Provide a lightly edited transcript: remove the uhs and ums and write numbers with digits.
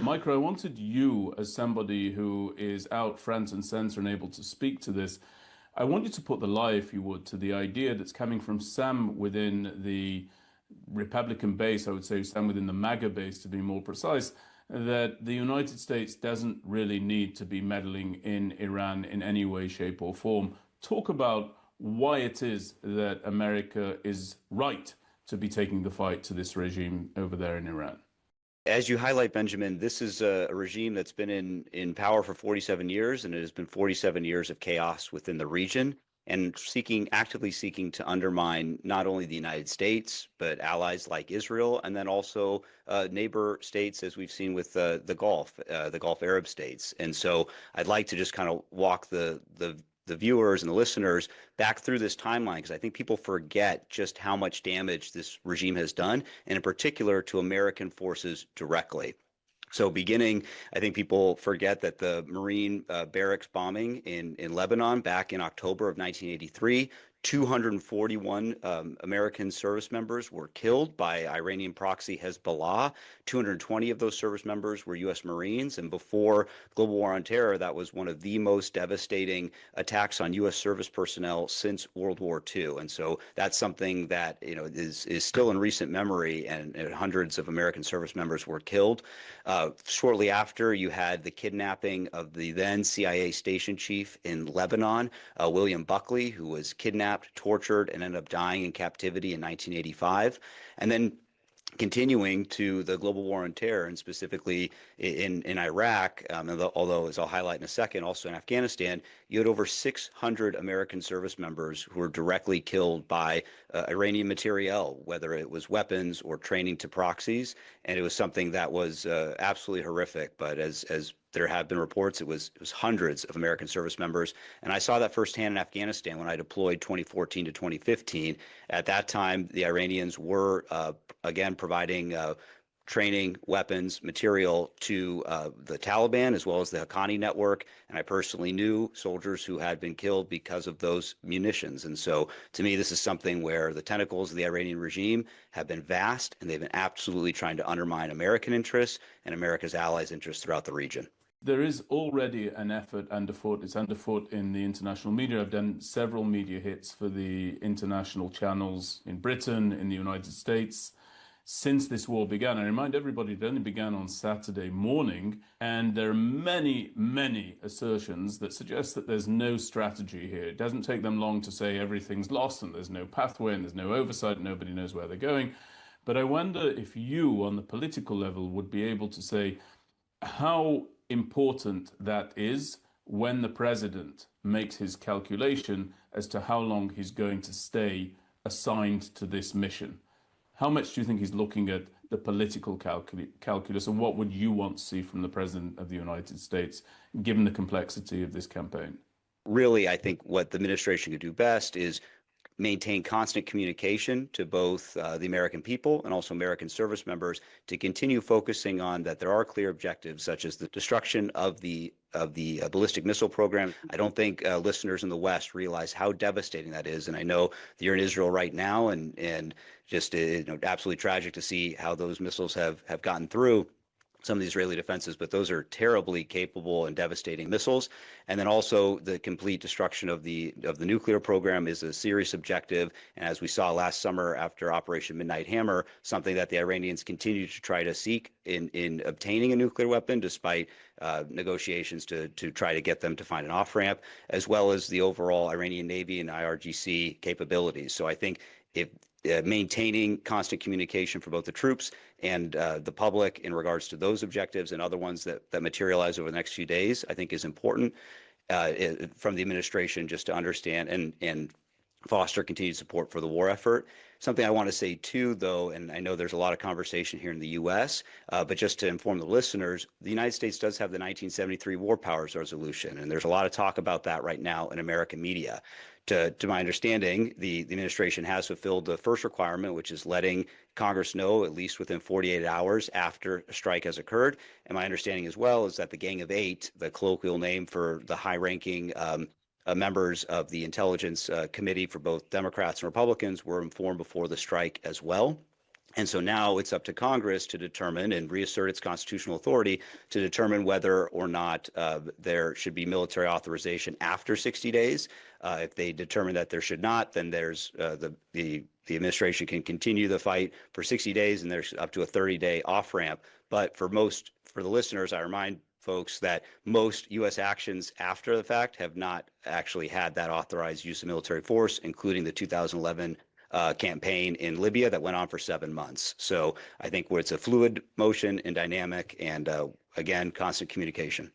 Micah, I wanted you, as somebody who is out front and center and able to speak to this, I want you to put the lie, if you would, to the idea that's coming from some within the Republican base, I would say some within the MAGA base to be more precise, that the United States doesn't really need to be meddling in Iran in any way, shape, or form. Talk about why it is that America is right to be taking the fight to this regime over there in Iran. As you highlight, Benjamin, this is a regime that's been in power for 47 years, and it has been 47 years of chaos within the region and actively seeking to undermine not only the United States, but allies like Israel, and then also neighbor states, as we've seen with the Gulf Arab states. And so I'd like to just kind of walk the viewers and the listeners back through this timeline, because I think people forget just how much damage this regime has done, and in particular to American forces directly. So beginning, I think people forget that the Marine barracks bombing in Lebanon back in October of 1983, 241 American service members were killed by Iranian proxy Hezbollah. 220 of those service members were U.S. Marines. And before Global War on Terror, that was one of the most devastating attacks on U.S. service personnel since World War II. And so that's something that is still in recent memory, and hundreds of American service members were killed. Shortly after, you had the kidnapping of the then CIA station chief in Lebanon, William Buckley, who was kidnapped, tortured, and ended up dying in captivity in 1985. And then continuing to the global war on terror, and specifically in Iraq, although, as I'll highlight in a second, also in Afghanistan, you had over 600 American service members who were directly killed by Iranian materiel, whether it was weapons or training to proxies. And it was something that was absolutely horrific. But as there have been reports, it was hundreds of American service members. And I saw that firsthand in Afghanistan when I deployed 2014 to 2015. At that time, the Iranians were, again, providing training, weapons, material to the Taliban, as well as the Haqqani network. And I personally knew soldiers who had been killed because of those munitions. And so to me, this is something where the tentacles of the Iranian regime have been vast, and they've been absolutely trying to undermine American interests and America's allies' interests throughout the region. There is already an effort underfoot. It's underfoot in the international media. I've done several media hits for the international channels in Britain, in the United States, since this war began. I remind everybody it only began on Saturday morning, and there are many, many assertions that suggest that there's no strategy here. It doesn't take them long to say everything's lost and there's no pathway and there's no oversight, nobody knows where they're going. But I wonder if you, on the political level, would be able to say how important that is when the president makes his calculation as to how long he's going to stay assigned to this mission. How much do you think he's looking at the political calculus, and what would you want to see from the President of the United States, given the complexity of this campaign? Really, I think what the administration could do best is maintain constant communication to both the American people and also American service members to continue focusing on that there are clear objectives, such as the destruction of the ballistic missile program. I don't think listeners in the West realize how devastating that is. And I know that you're in Israel right now, and just absolutely tragic to see how those missiles have gotten through some of the Israeli defenses, but those are terribly capable and devastating missiles. And then also the complete destruction of the nuclear program is a serious objective. And as we saw last summer after Operation Midnight Hammer, something that the Iranians continue to try to seek in obtaining a nuclear weapon, despite negotiations to try to get them to find an off-ramp, as well as the overall Iranian Navy and IRGC capabilities. So I think if maintaining constant communication for both the troops and the public in regards to those objectives and other ones that materialize over the next few days, I think is important from the administration, just to understand and foster continued support for the war effort. Something I want to say too, though, and I know there's a lot of conversation here in the U.S., but just to inform the listeners, the United States does have the 1973 War Powers Resolution, and there's a lot of talk about that right now in American media. To my understanding, the administration has fulfilled the first requirement, which is letting Congress know at least within 48 hours after a strike has occurred. And my understanding as well is that the Gang of Eight, the colloquial name for the high-ranking members of the Intelligence Committee for both Democrats and Republicans, were informed before the strike as well. And so now it's up to Congress to determine and reassert its constitutional authority to determine whether or not there should be military authorization after 60 days. If they determine that there should not, then there's the administration can continue the fight for 60 days, and there's up to a 30-day off ramp. But for the listeners, I remind folks that most U.S. actions after the fact have not actually had that authorized use of military force, including the 2011 campaign in Libya that went on for 7 months. So I think it's a fluid motion and dynamic, and again, constant communication.